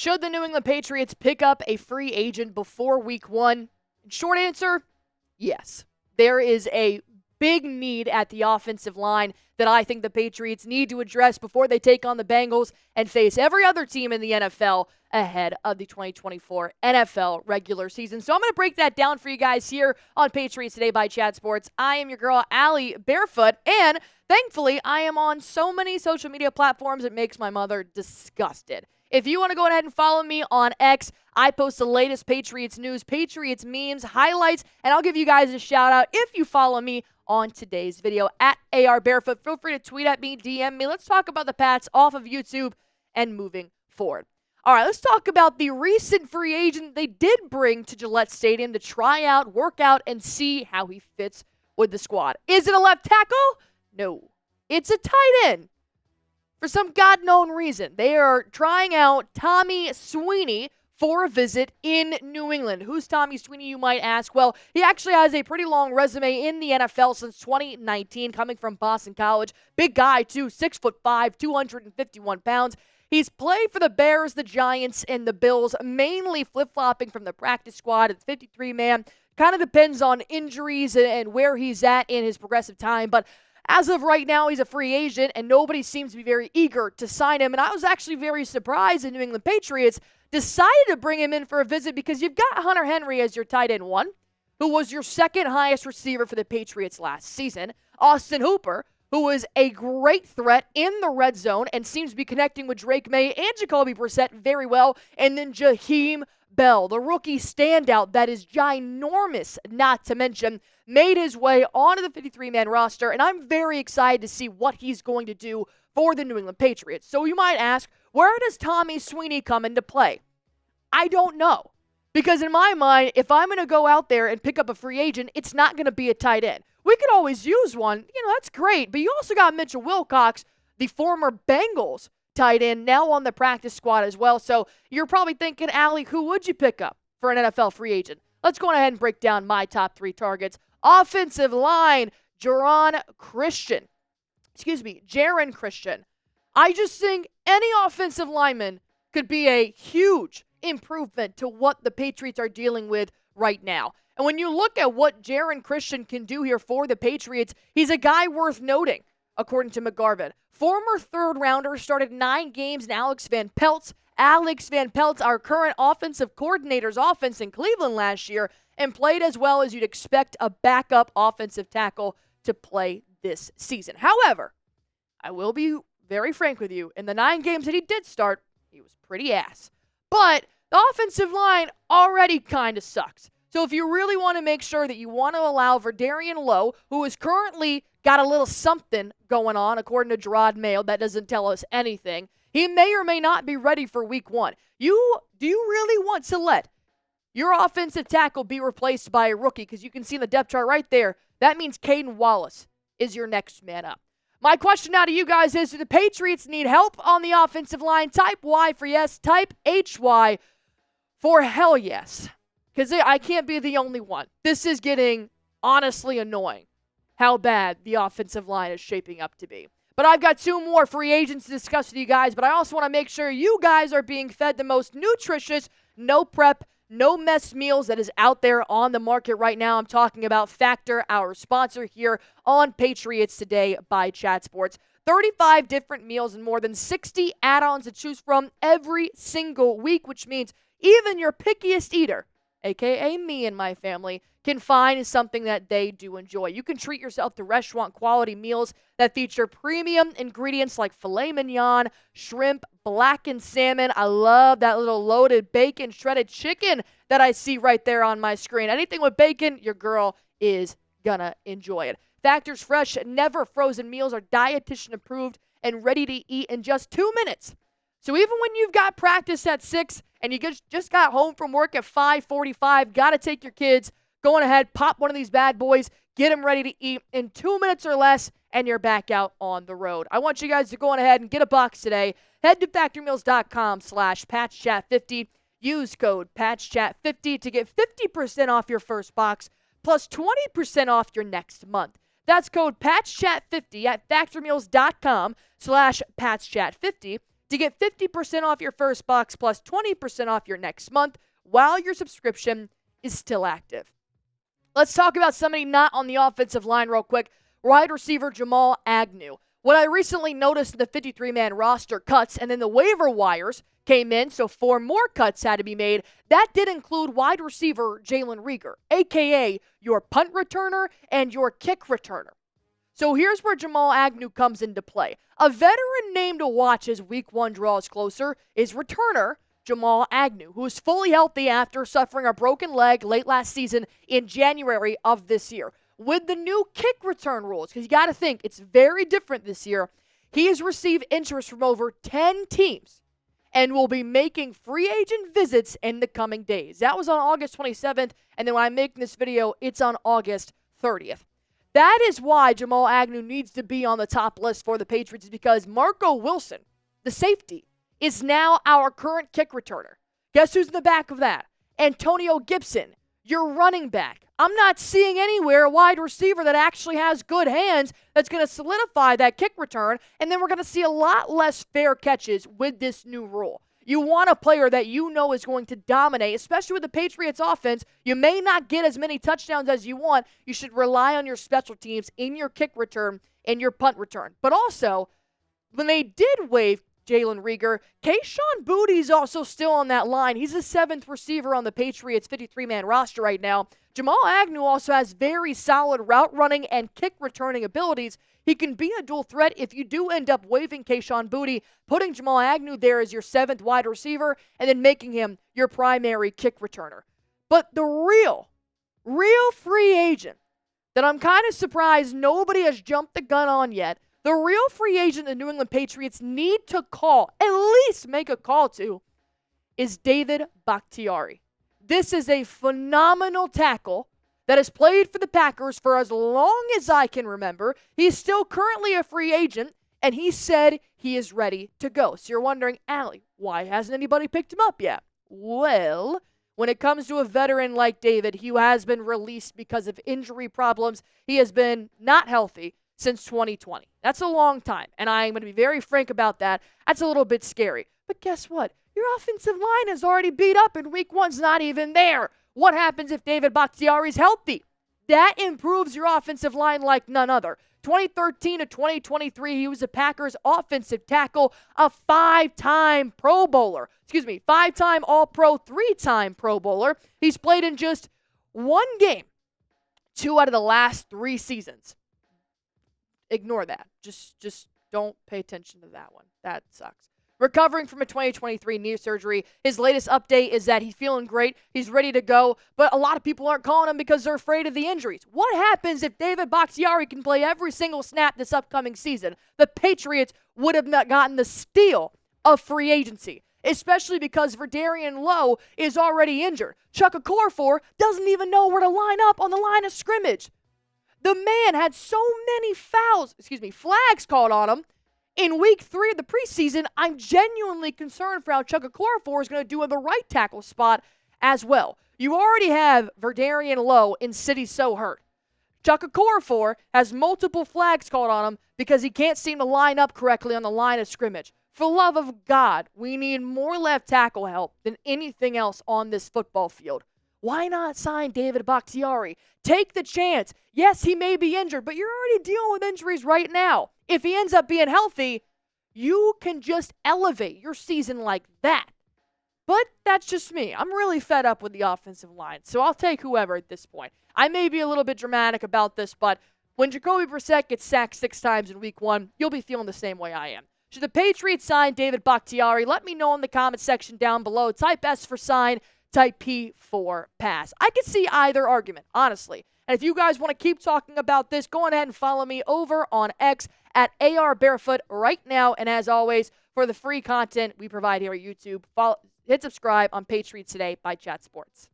Should the New England Patriots pick up a free agent before week 1? Short answer, yes. There is a big need at the offensive line that I think the Patriots need to address before they take on the Bengals and face every other team in the NFL ahead of the 2024 NFL regular season. So I'm going to break that down for you guys here on Patriots Today by Chat Sports. I am your girl, Allie Barefoot, and thankfully I am on so many social media platforms it makes my mother disgusted. If you want to go ahead and follow me on X, I post the latest Patriots news, Patriots memes, highlights, and I'll give you guys a shout out if you follow me on today's video at AR Barefoot. Feel free to tweet at me, DM me. Let's talk about the Pats off of YouTube and moving forward. All right, let's talk about the recent free agent they did bring to Gillette Stadium to try out, work out, and see how he fits with the squad. Is it a left tackle? No. It's a tight end. For some God-known reason, they are trying out Tommy Sweeney for a visit in New England. Who's Tommy Sweeney, you might ask? Well, he actually has a pretty long resume in the NFL since 2019, coming from Boston College. Big guy, too, 6'5", 251 pounds. He's played for the Bears, the Giants, and the Bills, mainly flip-flopping from the practice squad at 53-man. Kind of depends on injuries and where he's at in his progressive time, but as of right now, he's a free agent, and nobody seems to be very eager to sign him. And I was actually very surprised the New England Patriots decided to bring him in for a visit because you've got Hunter Henry as your tight end 1, who was your second highest receiver for the Patriots last season. Austin Hooper, who was a great threat in the red zone and seems to be connecting with Drake May and Jacoby Brissett very well. And then Jaheim Bell, the rookie standout that is ginormous, not to mention, made his way onto the 53-man roster, and I'm very excited to see what he's going to do for the New England Patriots. So you might ask, where does Tommy Sweeney come into play? I don't know. Because in my mind, if I'm going to go out there and pick up a free agent, it's not going to be a tight end. We could always use one. That's great. But you also got Mitchell Wilcox, the former Bengals tight end, now on the practice squad as well. So you're probably thinking, Allie, who would you pick up for an NFL free agent? Let's go ahead and break down my top 3 targets. Offensive line, Geron Christian. I just think any offensive lineman could be a huge improvement to what the Patriots are dealing with right now. And when you look at what Geron Christian can do here for the Patriots, he's a guy worth noting, according to McGarvin. Former third-rounder, started 9 games in Alex Van Pelt's, our current offensive coordinator's offense in Cleveland last year, and played as well as you'd expect a backup offensive tackle to play this season. However, I will be very frank with you, in the 9 games that he did start, he was pretty ass. But the offensive line already kind of sucks. So if you really want to make sure that you want to allow Verdarian Lowe, who is currently got a little something going on, according to Gerard Mayo, that doesn't tell us anything, he may or may not be ready for week 1. Do you really want to let your offensive tackle be replaced by a rookie? Because you can see in the depth chart right there, that means Caden Wallace is your next man up. My question now to you guys is, do the Patriots need help on the offensive line? Type Y for yes, type HY for hell yes. Because I can't be the only one. This is getting honestly annoying how bad the offensive line is shaping up to be. But I've got 2 more free agents to discuss with you guys, but I also want to make sure you guys are being fed the most nutritious, no prep, no mess meals that is out there on the market right now. I'm talking about Factor, our sponsor here on Patriots Today by Chat Sports. 35 different meals and more than 60 add-ons to choose from every single week, which means even your pickiest eater, a.k.a. me and my family, can find something that they do enjoy. You can treat yourself to restaurant-quality meals that feature premium ingredients like filet mignon, shrimp, blackened salmon. I love that little loaded bacon, shredded chicken that I see right there on my screen. Anything with bacon, your girl is gonna enjoy it. Factor's fresh, never frozen meals are dietitian approved and ready to eat in just 2 minutes. So even when you've got practice at 6 and you just got home from work at 5:45, got to take your kids, go on ahead, pop one of these bad boys, get them ready to eat in 2 minutes or less, and you're back out on the road. I want you guys to go on ahead and get a box today. Head to factormeals.com/PatchChat50. Use code PatchChat50 to get 50% off your first box, plus 20% off your next month. That's code PatchChat50 at factormeals.com/PatchChat50 to get 50% off your first box plus 20% off your next month while your subscription is still active. Let's talk about somebody not on the offensive line real quick. Wide receiver Jamal Agnew. What I recently noticed in the 53-man roster cuts and then the waiver wires came in, so 4 more cuts had to be made. That did include wide receiver Jalen Reagor, a.k.a. your punt returner and your kick returner. So here's where Jamal Agnew comes into play. A veteran name to watch as week 1 draws closer is returner Jamal Agnew, who is fully healthy after suffering a broken leg late last season in January of this year. With the new kick return rules, because you got to think it's very different this year, he has received interest from over 10 teams and will be making free agent visits in the coming days. That was on August 27th, and then when I'm making this video, it's on August 30th. That is why Jamal Agnew needs to be on the top list for the Patriots, because Marco Wilson, the safety, is now our current kick returner. Guess who's in the back of that? Antonio Gibson, your running back. I'm not seeing anywhere a wide receiver that actually has good hands that's going to solidify that kick return, and then we're going to see a lot less fair catches with this new rule. You want a player that you know is going to dominate, especially with the Patriots offense. You may not get as many touchdowns as you want. You should rely on your special teams in your kick return and your punt return. But also, when they did waive Jalen Reagor, Kayshon Boutte's also still on that line. He's the 7th receiver on the Patriots 53-man roster right now. Jamal Agnew also has very solid route running and kick returning abilities. He can be a dual threat if you do end up waiving Kayshon Boutte, putting Jamal Agnew there as your 7th wide receiver, and then making him your primary kick returner. But the real free agent that I'm kind of surprised nobody has jumped the gun on yet, the real free agent the New England Patriots need to call, at least make a call to, is David Bakhtiari. This is a phenomenal tackle that has played for the Packers for as long as I can remember. He's still currently a free agent, and he said he is ready to go. So you're wondering, Allie, why hasn't anybody picked him up yet? Well, when it comes to a veteran like David, he has been released because of injury problems. He has been not healthy since 2020. That's a long time, and I'm going to be very frank about that. That's a little bit scary. But guess what? Your offensive line is already beat up, and week 1's not even there. What happens if David Bakhtiari is healthy? That improves your offensive line like none other. 2013 to 2023, he was a Packers offensive tackle, a 5-time Pro Bowler. 5-time All-Pro, 3-time Pro Bowler. He's played in just 1 game, 2 out of the last 3 seasons. Ignore that. Just don't pay attention to that one. That sucks. Recovering from a 2023 knee surgery. His latest update is that he's feeling great. He's ready to go, but a lot of people aren't calling him because they're afraid of the injuries. What happens if David Bakhtiari can play every single snap this upcoming season? The Patriots would have not gotten the steal of free agency, especially because Verdarian Lowe is already injured. Chuck Okorafor doesn't even know where to line up on the line of scrimmage. The man had so many flags called on him in week 3 of the preseason. I'm genuinely concerned for how Chuck Okorafor is going to do in the right tackle spot as well. You already have Verdarian Lowe in City So Hurt. Chuck Okorafor has multiple flags called on him because he can't seem to line up correctly on the line of scrimmage. For the love of God, we need more left tackle help than anything else on this football field. Why not sign David Bakhtiari? Take the chance. Yes, he may be injured, but you're already dealing with injuries right now. If he ends up being healthy, you can just elevate your season like that. But that's just me. I'm really fed up with the offensive line, so I'll take whoever at this point. I may be a little bit dramatic about this, but when Jacoby Brissett gets sacked 6 times in week 1, you'll be feeling the same way I am. Should the Patriots sign David Bakhtiari? Let me know in the comment section down below. Type S for sign. Type P for pass. I could see either argument, honestly. And if you guys want to keep talking about this, go ahead and follow me over on X at AR Barefoot right now. And as always, for the free content we provide here at YouTube, hit subscribe on Patriots Today by Chat Sports.